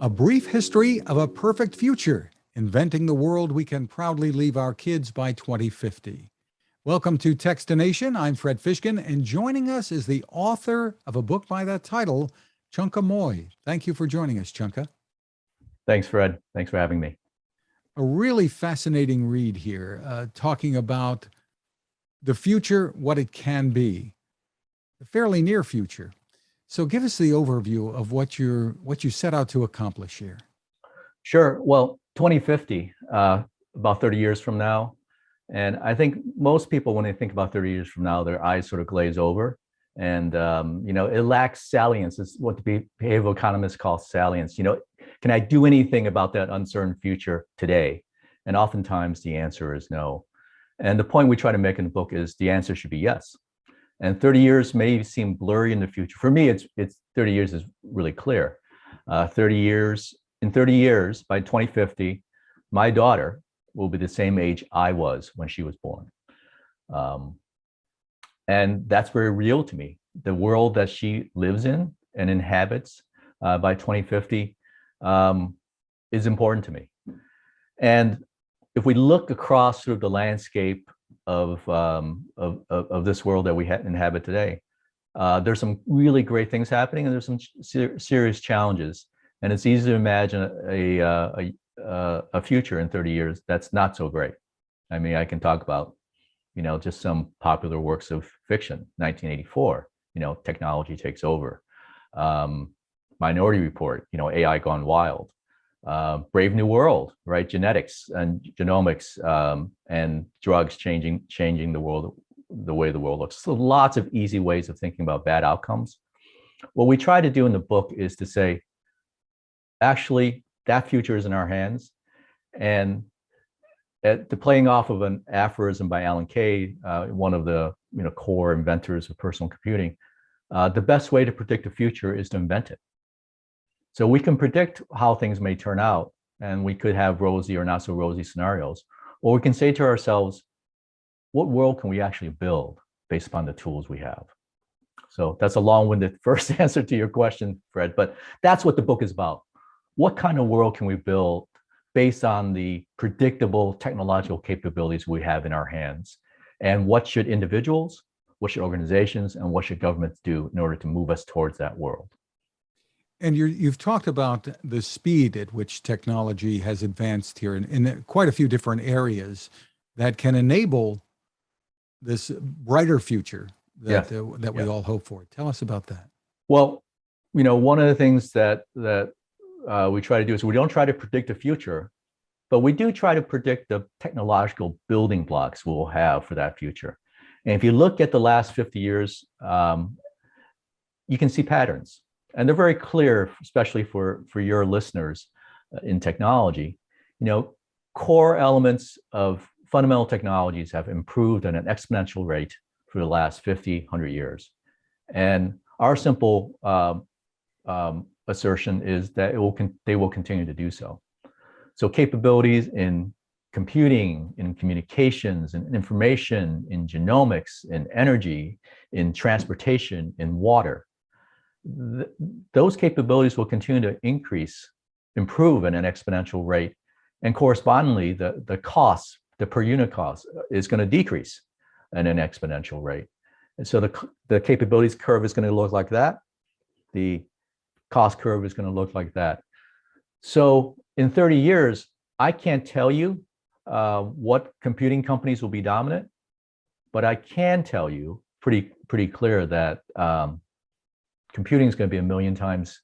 A brief history of a perfect future, inventing the world we can proudly leave our kids by 2050. Welcome to Techstination. I'm Fred Fishkin, and joining us is the author of a book by that title, Chunka Mui. Thank you for joining us, Chunka. Thanks, Fred. Thanks for having me. A really fascinating read here, talking about the future, what it can be, the fairly near future. So give us the overview of what you set out to accomplish here. Sure. Well, 2050, about 30 years from now. And I think most people, when they think about 30 years from now, their eyes sort of glaze over. And, it lacks salience. It's what the behavioral economists call salience. Can I do anything about that uncertain future today? And oftentimes the answer is no. And the point we try to make in the book is the answer should be yes. And 30 years may seem blurry in the future. For me, it's 30 years is really clear. 30 years, in 30 years, by 2050, my daughter will be the same age I was when she was born. And that's very real to me. The world that she lives in and inhabits by 2050 is important to me. And if we look across through the landscape of this world that we inhabit today, there's some really great things happening, and there's some serious challenges. And it's easy to imagine a future in 30 years that's not so great. I mean, I can talk about, just some popular works of fiction. 1984, technology takes over. Minority Report, AI gone wild. Brave New World, right? Genetics and genomics and drugs changing the world, the way the world looks. So lots of easy ways of thinking about bad outcomes. What we try to do in the book is to say, actually, that future is in our hands. And the playing off of an aphorism by Alan Kay, one of the core inventors of personal computing, the best way to predict the future is to invent it. So we can predict how things may turn out, and we could have rosy or not so rosy scenarios. Or we can say to ourselves, what world can we actually build based upon the tools we have? So that's a long-winded first answer to your question, Fred, but that's what the book is about. What kind of world can we build based on the predictable technological capabilities we have in our hands? And what should individuals, what should organizations, and what should governments do in order to move us towards that world? And you've talked about the speed at which technology has advanced here in quite a few different areas that can enable this brighter future that we all hope for. Tell us about that. Well, one of the things that we try to do is we don't try to predict the future, but we do try to predict the technological building blocks we'll have for that future. And if you look at the last 50 years, you can see patterns. And they're very clear, especially for your listeners in technology. Core elements of fundamental technologies have improved at an exponential rate for the last 50, 100 years. And our simple assertion is that they will continue to do so. So capabilities in computing, in communications, in information, in genomics, in energy, in transportation, in water, those capabilities will continue to improve at an exponential rate. And correspondingly, the cost, the per unit cost, is going to decrease at an exponential rate. And so the capabilities curve is going to look like that. The cost curve is going to look like that. So in 30 years, I can't tell you what computing companies will be dominant, but I can tell you pretty clear that computing is going to be 1 million times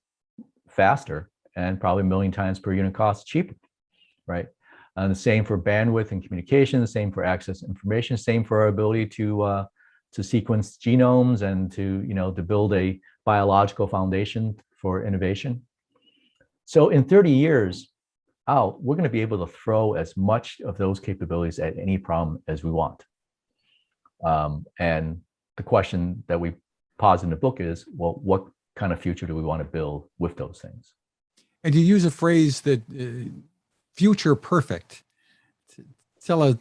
faster and probably 1 million times per unit cost cheaper, right? And the same for bandwidth and communication, the same for access to information, same for our ability to sequence genomes and to build a biological foundation for innovation. So in 30 years out, we're going to be able to throw as much of those capabilities at any problem as we want. And the question that we pose in the book is, well, what kind of future do we want to build with those things? And you use a phrase that future perfect. Tell us,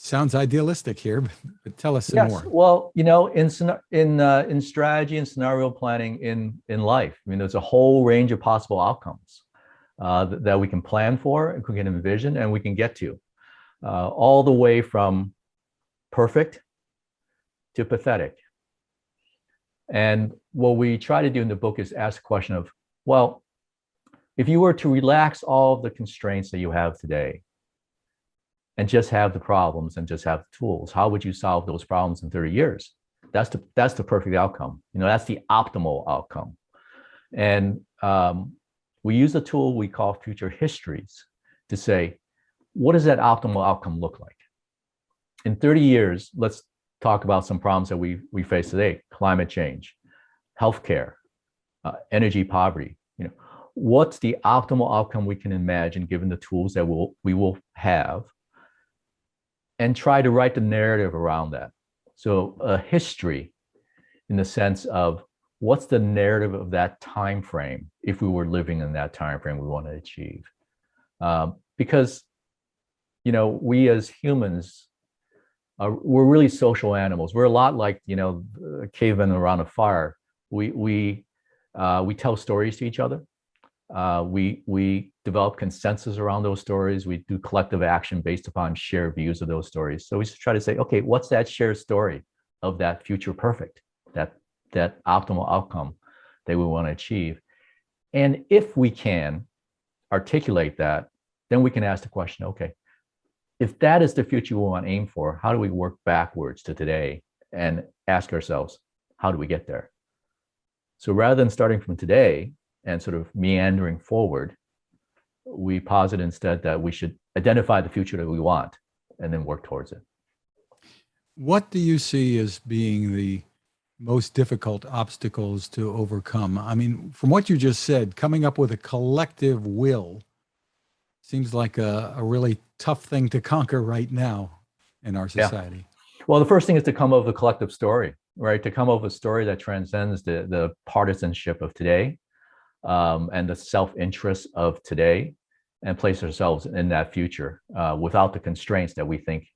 Sounds idealistic here, but tell us some Yes, more. well, in strategy and scenario planning in life, I mean, there's a whole range of possible outcomes that we can plan for, and we can envision, and we can get to, all the way from perfect to pathetic. And what we try to do in the book is ask the question of, well, if you were to relax all of the constraints that you have today and just have the problems and just have the tools, how would you solve those problems in 30 years? That's the perfect outcome. That's the optimal outcome. And we use a tool we call future histories to say, what does that optimal outcome look like? In 30 years, let's talk about some problems that we face today: climate change, healthcare, energy poverty. What's the optimal outcome we can imagine given the tools that we will have, and try to write the narrative around that. So a history in the sense of what's the narrative of that time frame if we were living in that time frame we want to achieve. Because we as humans, we're really social animals. We're a lot like cavemen around a fire. We tell stories to each other. We develop consensus around those stories. We do collective action based upon shared views of those stories. So we try to say, okay, what's that shared story of that future perfect, that optimal outcome that we want to achieve? And if we can articulate that, then we can ask the question, okay, if that is the future we want to aim for, how do we work backwards to today and ask ourselves, how do we get there? So rather than starting from today and sort of meandering forward, we posit instead that we should identify the future that we want and then work towards it. What do you see as being the most difficult obstacles to overcome? I mean, from what you just said, coming up with a collective will seems like a really tough thing to conquer right now in our society. Yeah. Well, the first thing is to come up with a collective story, right? To come up with a story that transcends the partisanship of today, and the self-interest of today, and place ourselves in that future without the constraints that we think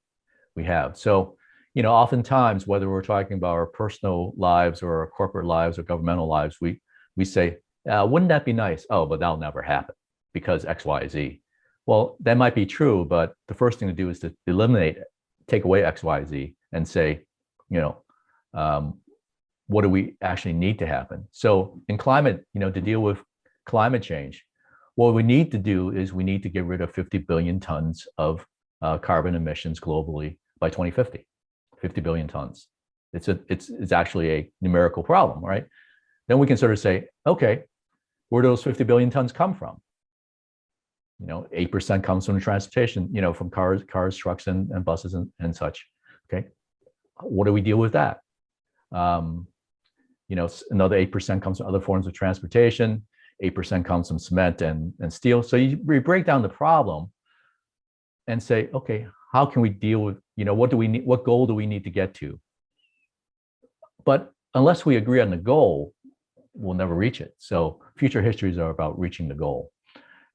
we have. So, oftentimes, whether we're talking about our personal lives or our corporate lives or governmental lives, we say, wouldn't that be nice? Oh, but that'll never happen because X, Y, Z. Well, that might be true, but the first thing to do is to take away X, Y, Z and say, what do we actually need to happen? So in climate, to deal with climate change, what we need to do is we need to get rid of 50 billion tons of carbon emissions globally by 2050. 50 billion tons. It's actually a numerical problem, right? Then we can sort of say, okay, where do those 50 billion tons come from? 8% comes from transportation, from cars, trucks, and buses and such. Okay, what do we deal with that? Another 8% comes from other forms of transportation. 8% comes from cement and steel. So we break down the problem and say, okay, how can we deal with, what do we need? What goal do we need to get to? But unless we agree on the goal, we'll never reach it. So future histories are about reaching the goal.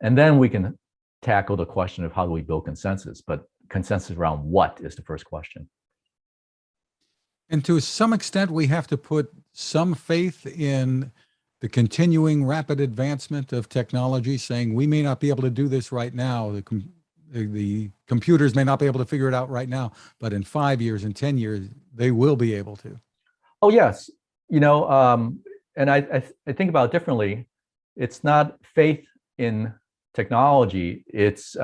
And then we can tackle the question of how do we build consensus, but consensus around what is the first question. And to some extent, we have to put some faith in the continuing rapid advancement of technology, saying we may not be able to do this right now. The computers may not be able to figure it out right now, but in 5 years, in 10 years, they will be able to. Oh, yes. And I think about it differently. It's not faith in technology, it's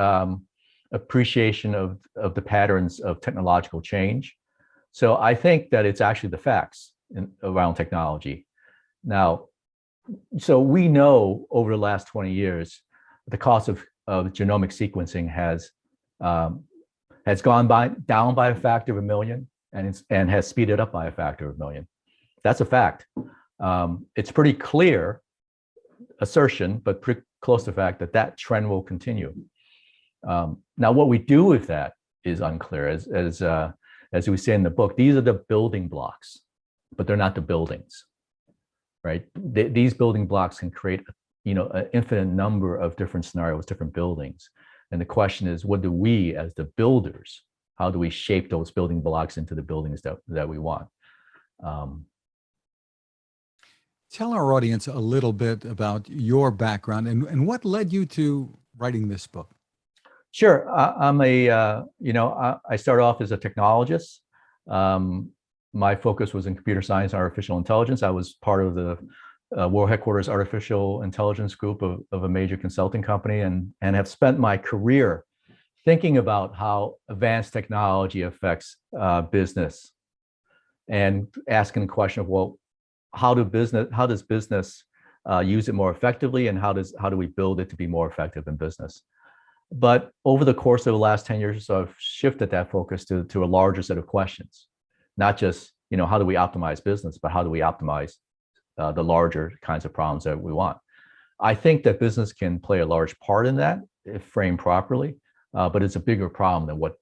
appreciation of the patterns of technological change. So I think that it's actually the facts around technology. Now, so we know over the last 20 years, the cost of genomic sequencing has gone down by a factor of 1 million and has speeded up by a factor of 1 million. That's a fact. It's pretty clear assertion, but pretty close to the fact that trend will continue. Now, what we do with that is unclear. As we say in the book, these are the building blocks, but they're not the buildings, right? These building blocks can create, an infinite number of different scenarios, different buildings. And the question is, what do we as the builders How do we shape those building blocks into the buildings that we want? Tell our audience a little bit about your background and what led you to writing this book. Sure. I'm I started off as a technologist. My focus was in computer science and artificial intelligence. I was part of the world headquarters artificial intelligence group of a major consulting company, and have spent my career thinking about how advanced technology affects business, and asking the question of, well, how does business use it more effectively, and how do we build it to be more effective in business? But over the course of the last 10 years or so, I've shifted that focus to a larger set of questions, not just, how do we optimize business, but how do we optimize the larger kinds of problems that we want? I think that business can play a large part in that if framed properly, but it's a bigger problem than what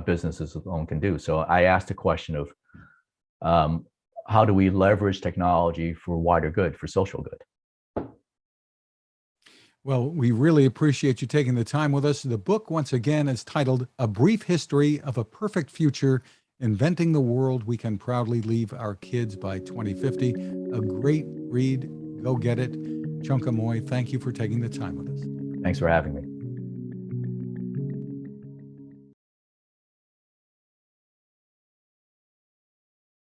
businesses alone can do. So I asked the question of, how do we leverage technology for wider good, for social good? Well, we really appreciate you taking the time with us. The book, once again, is titled A Brief History of a Perfect Future, Inventing the World We Can Proudly Leave Our Kids by 2050. A great read. Go get it. Chunka Mui, thank you for taking the time with us. Thanks for having me.